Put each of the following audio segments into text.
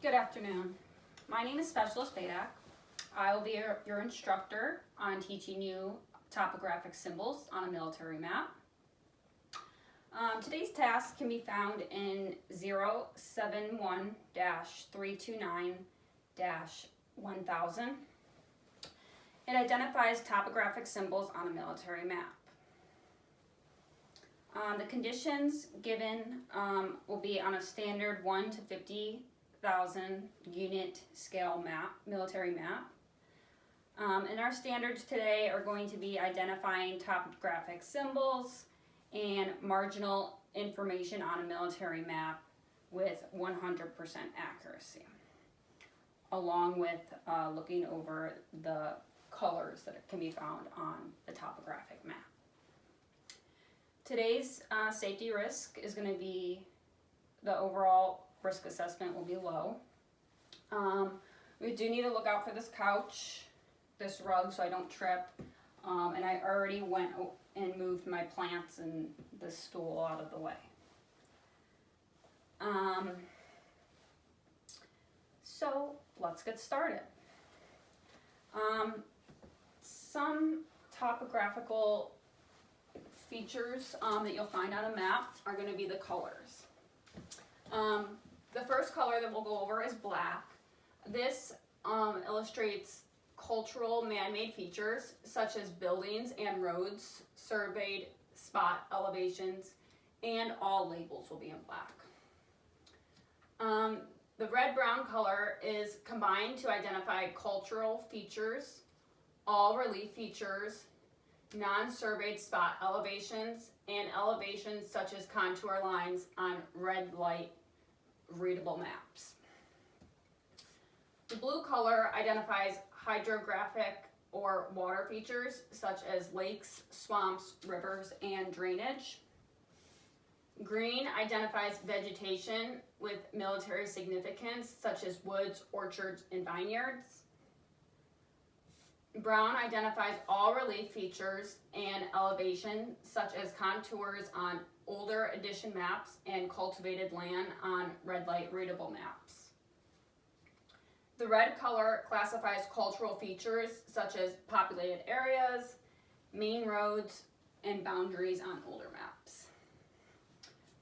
Good afternoon. My name is Specialist Badak. I will be your instructor on teaching you topographic symbols on a military map. Today's task can be found in 071-329-1000. It identifies topographic symbols on a military map. The conditions given will be on a standard 1 to 50,000 unit scale map, military map. And our standards today are going to be identifying topographic symbols and marginal information on a military map with 100% accuracy, along with looking over the colors that can be found on the topographic map. Today's safety risk is going to be, the overall risk assessment will be low. We do need to look out for this couch, this rug, so I don't trip. And I already went and moved my plants and the stool out of the way. So let's get started. Some topographical features that you'll find on a map are going to be the colors. The first color that we'll go over is black. This illustrates cultural man-made features such as buildings and roads, surveyed spot elevations, and all labels will be in black. The red-brown color is combined to identify cultural features, all relief features, non-surveyed spot elevations, and elevations such as contour lines on red light readable maps. The blue color identifies hydrographic or water features such as lakes, swamps, rivers, and drainage. Green identifies vegetation with military significance such as woods, orchards, and vineyards. Brown identifies all relief features and elevation such as contours on older edition maps and cultivated land on red light readable maps. The red color classifies cultural features such as populated areas, main roads, and boundaries on older maps.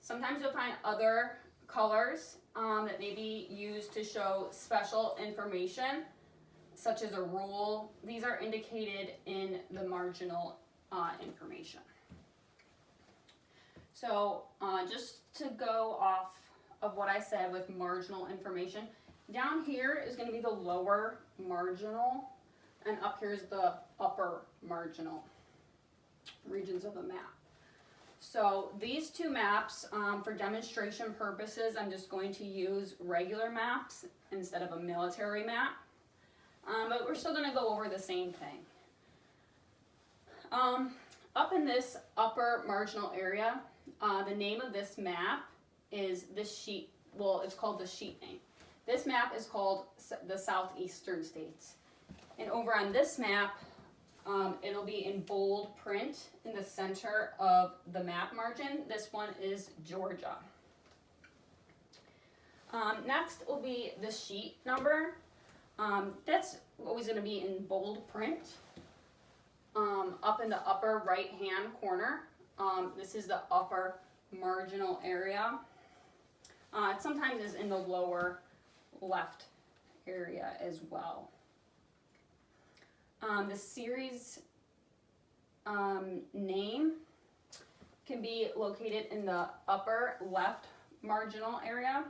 Sometimes you'll find other colors that may be used to show special information, such as a rule. These are indicated in the marginal information. So just to go off of what I said with marginal information, down here is going to be the lower marginal, and up here is the upper marginal regions of the map. So these two maps, for demonstration purposes, I'm just going to use regular maps instead of a military map. But we're still going to go over the same thing. Up in this upper marginal area, the name of this map is this sheet. Well, it's called the sheet name. This map is called the Southeastern States. And over on this map, it'll be in bold print in the center of the map margin. This one is Georgia. Next will be the sheet number. That's always going to be in bold print up in the upper right hand corner. This is the upper marginal area. It sometimes is in the lower left area as well. The series name can be located in the upper left marginal area.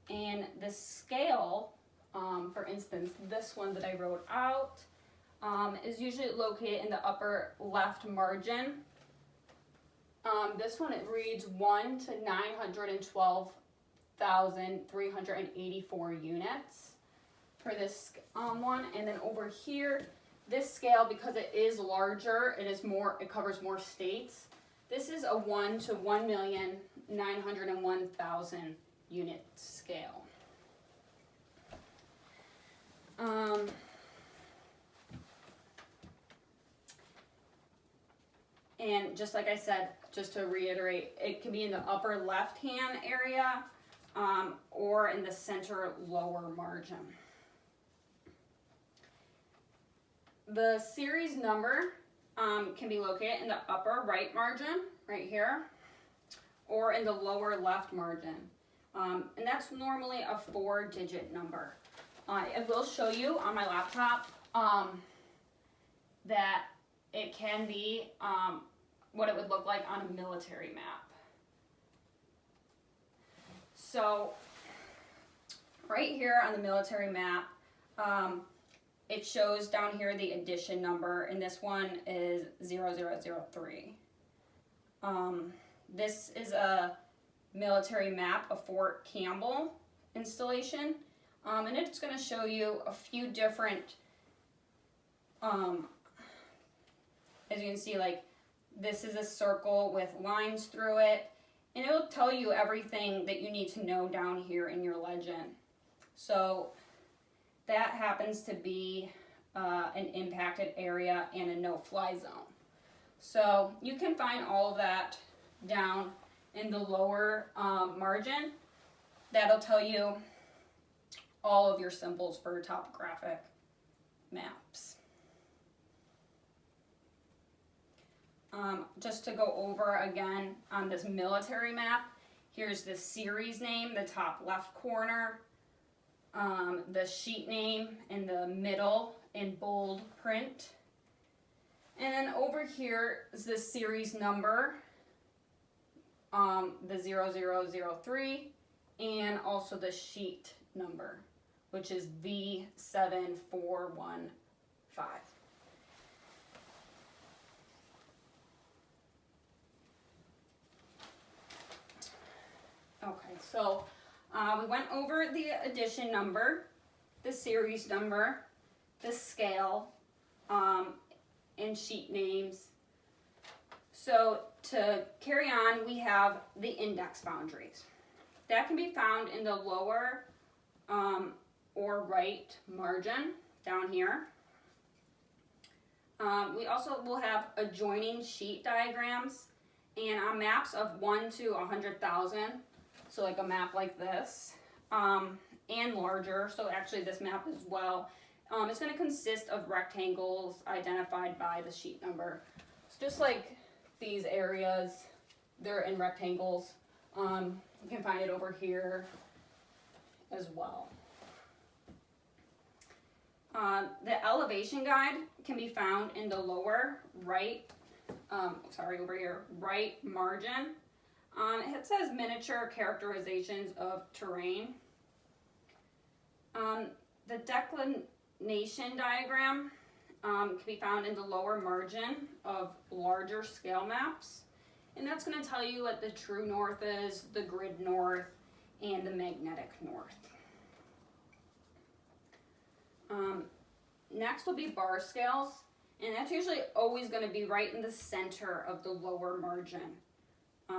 And the scale, for instance, this one that I wrote out, is usually located in the upper left margin. This one, it reads 1 to 912,384 units for this one. And then over here, this scale, because it is larger, it covers more states. This is a 1 to 1,901,000 unit scale. And just like I said, just to reiterate, it can be in the upper left hand area or in the center lower margin. The series number can be located in the upper right margin, right here, or in the lower left margin. And that's normally a 4-digit number. I will show you on my laptop that it can be what it would look like on a military map. So right here on the military map, it shows down here the edition number, and this one is 0003. This is a military map of Fort Campbell installation, and it's going to show you a few different, as you can see, like this is a circle with lines through it, and it will tell you everything that you need to know down here in your legend. So that happens to be an impacted area and a no-fly zone. So you can find all of that down in the lower margin. That'll tell you all of your symbols for topographic maps. Just to go over again on this military map, here's the series name, the top left corner, the sheet name in the middle in bold print. And then over here is the series number, the 0003, and also the sheet number, which is V7415. Okay, so we went over the edition number, the series number, the scale, and sheet names. So to carry on, we have the index boundaries. That can be found in the lower or right margin down here. We also will have adjoining sheet diagrams, and on maps of 1 to 100,000, so like a map like this, and larger, so actually this map as well, it's going to consist of rectangles identified by the sheet number. So just like these areas, they're in rectangles. You can find it over here as well. The elevation guide can be found in the lower right, over here, right margin. It says miniature characterizations of terrain. The declination diagram can be found in the lower margin of larger scale maps. And that's going to tell you what the true north is, the grid north, and the magnetic north. Next will be bar scales, and that's usually always going to be right in the center of the lower margin.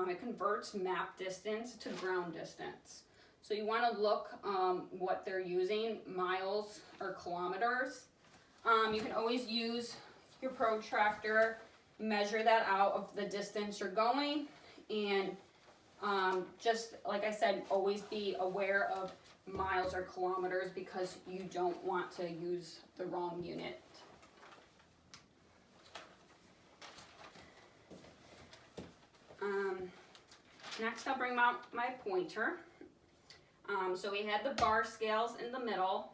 It converts map distance to ground distance. So you want to look what they're using, miles or kilometers. You can always use your protractor, measure that out of the distance you're going, and just like I said, always be aware of miles or kilometers because you don't want to use the wrong unit. Next, I'll bring out my pointer. So we had the bar scales in the middle,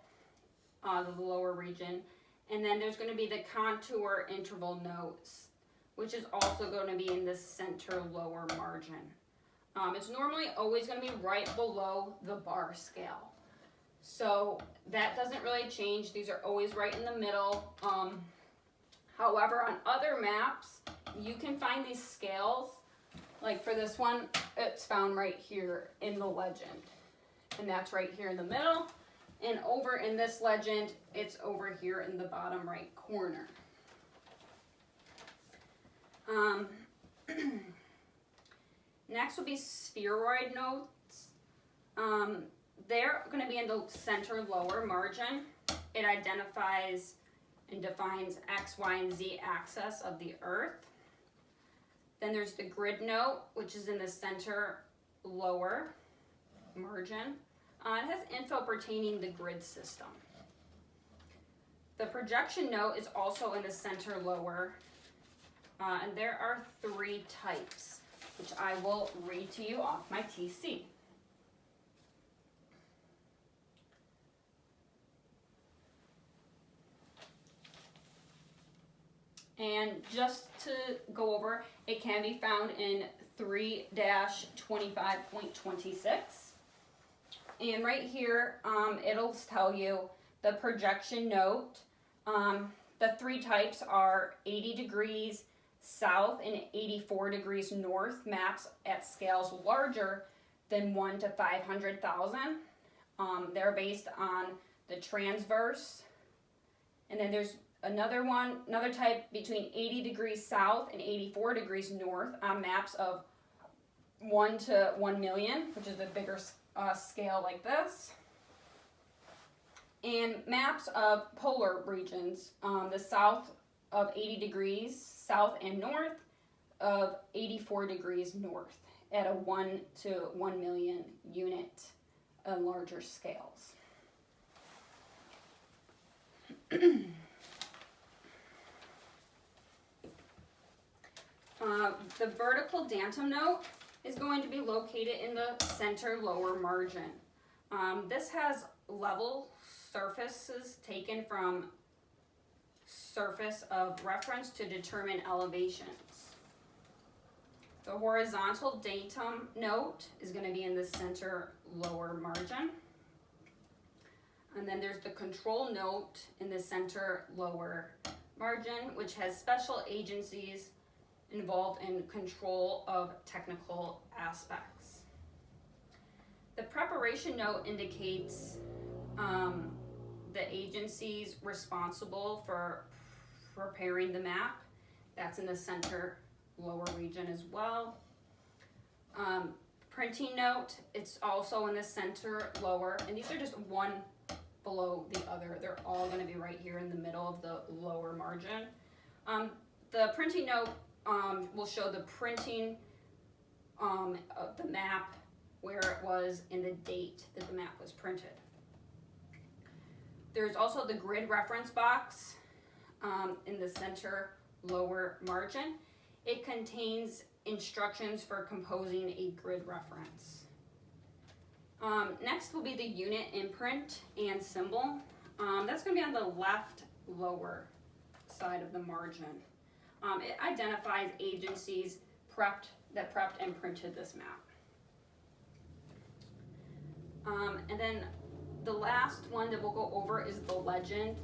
the lower region, and then there's going to be the contour interval notes, which is also going to be in the center lower margin. It's normally always going to be right below the bar scale. So that doesn't really change. These are always right in the middle. However, on other maps, you can find these scales. Like for this one, it's found right here in the legend. And that's right here in the middle. And over in this legend, it's over here in the bottom right corner. Next will be spheroid notes. They're going to be in the center lower margin. It identifies and defines X, Y, and Z axis of the Earth. Then there's the grid note, which is in the center lower. margin. It has info pertaining the grid system. The projection note is also in the center lower, and there are 3 types, which I will read to you off my TC. And just to go over, it can be found in 3-25.26. And right here, it'll tell you the projection note. The 3 types are 80 degrees south and 84 degrees north maps at scales larger than 1 to 500,000. They're based on the transverse. And then there's another type between 80 degrees south and 84 degrees north on maps of 1 to 1 million, which is a bigger scale like this. And maps of polar regions, the south of 80 degrees south and north of 84 degrees north at a 1 to 1 million unit on larger scales. The vertical datum note is going to be located in the center lower margin. This has level surfaces taken from surface of reference to determine elevations. The horizontal datum note is going to be in the center lower margin. And then there's the control note in the center lower margin, which has special agencies involved in control of technical aspects. The preparation note indicates the agencies responsible for preparing the map. That's in the center lower region as well. Printing note, it's also in the center lower, and these are just one below the other. They're all going to be right here in the middle of the lower margin. The printing note will show the printing of the map, where it was, and the date that the map was printed. There's also the grid reference box in the center lower margin. It contains instructions for composing a grid reference. Next will be the unit imprint and symbol. That's going to be on the left lower side of the margin. It identifies agencies that prepped and printed this map. And then the last one that we'll go over is the legend.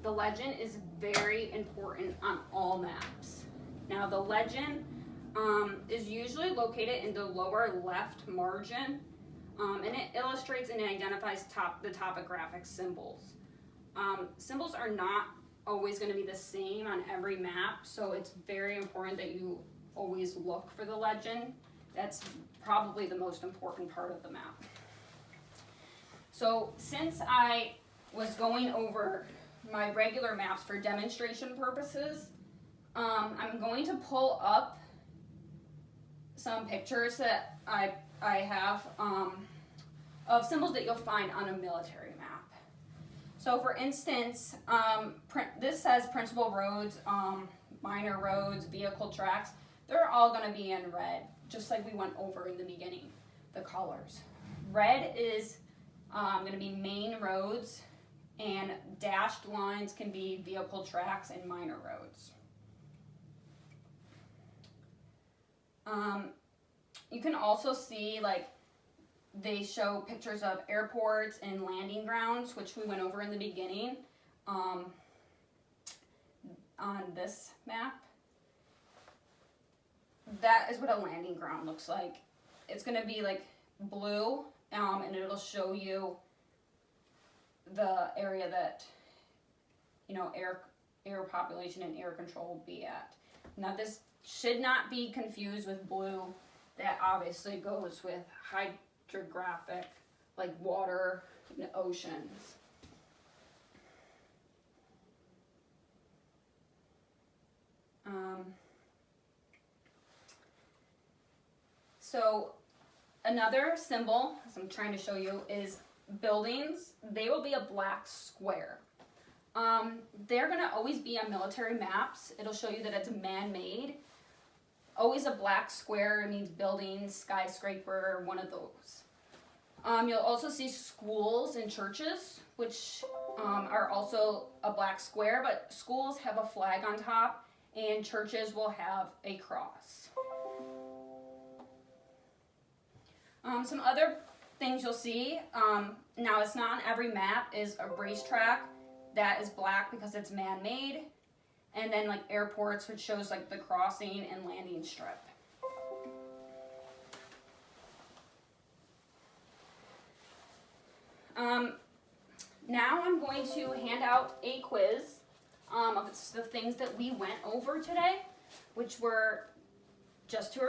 The legend is very important on all maps. Now the legend is usually located in the lower left margin, and it illustrates and identifies the topographic symbols. Symbols are not always going to be the same on every map, so it's very important that you always look for the legend. That's probably the most important part of the map. So since I was going over my regular maps for demonstration purposes, I'm going to pull up some pictures that I have of symbols that you'll find on a military map. So for instance, this says principal roads, minor roads, vehicle tracks. They're all going to be in red, just like we went over in the beginning, the colors. Red is going to be main roads, and dashed lines can be vehicle tracks and minor roads. You can also see, like, they show pictures of airports and landing grounds, which we went over in the beginning on this map. That is what a landing ground looks like. It's going to be like blue, and it'll show you the area that, you know, air population and air control will be at. Now this should not be confused with blue. That obviously goes with hydrographic, like water and oceans. So Another symbol, as I'm trying to show you, is buildings. They will be a black square. They're going to always be on military maps. It'll show you that it's man-made. Always a black square means buildings, skyscraper, one of those. You'll also see schools and churches, which are also a black square, but schools have a flag on top and churches will have a cross. Some other things you'll see, now it's not on every map, is a racetrack. That is black because it's man-made. And then like airports, which shows like the crossing and landing strip. Now I'm going to hand out a quiz of the things that we went over today, which were just to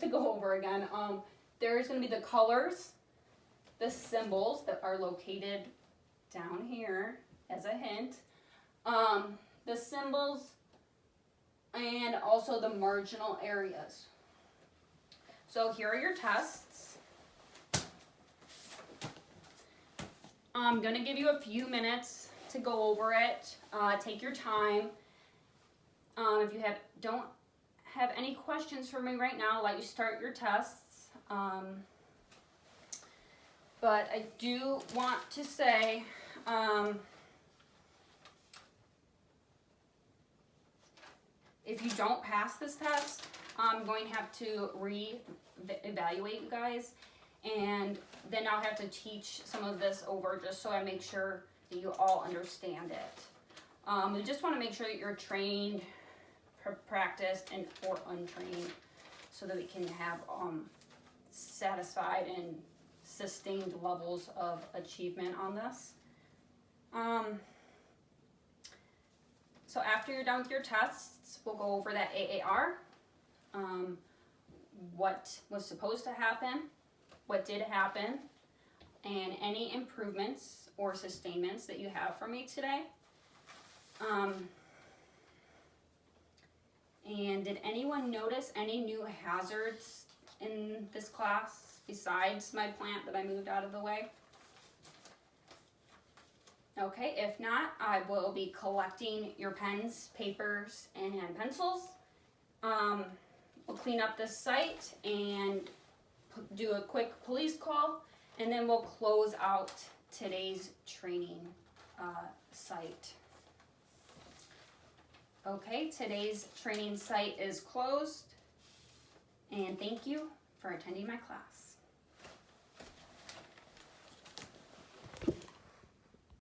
go over again. There's going to be the colors, the symbols that are located down here as a hint, the symbols, and also the marginal areas. So here are your tests. I'm going to give you a few minutes to go over it. Take your time. If you don't have any questions for me right now, I'll let you start your tests. But I do want to say, if you don't pass this test, I'm going to have to re-evaluate you guys, and then I'll have to teach some of this over just so I make sure that you all understand it. We just want to make sure that you're trained, practiced, and or untrained, so that we can have satisfied and sustained levels of achievement on this. So after you're done with your tests, we'll go over that AAR, what was supposed to happen, what did happen, and any improvements or sustainments that you have for me today. And did anyone notice any new hazards in this class besides my plant that I moved out of the way? Okay, if not, I will be collecting your pens, papers, and pencils. We'll clean up this site and do a quick police call, and then we'll close out today's training site. Okay, today's training site is closed, and thank you for attending my class.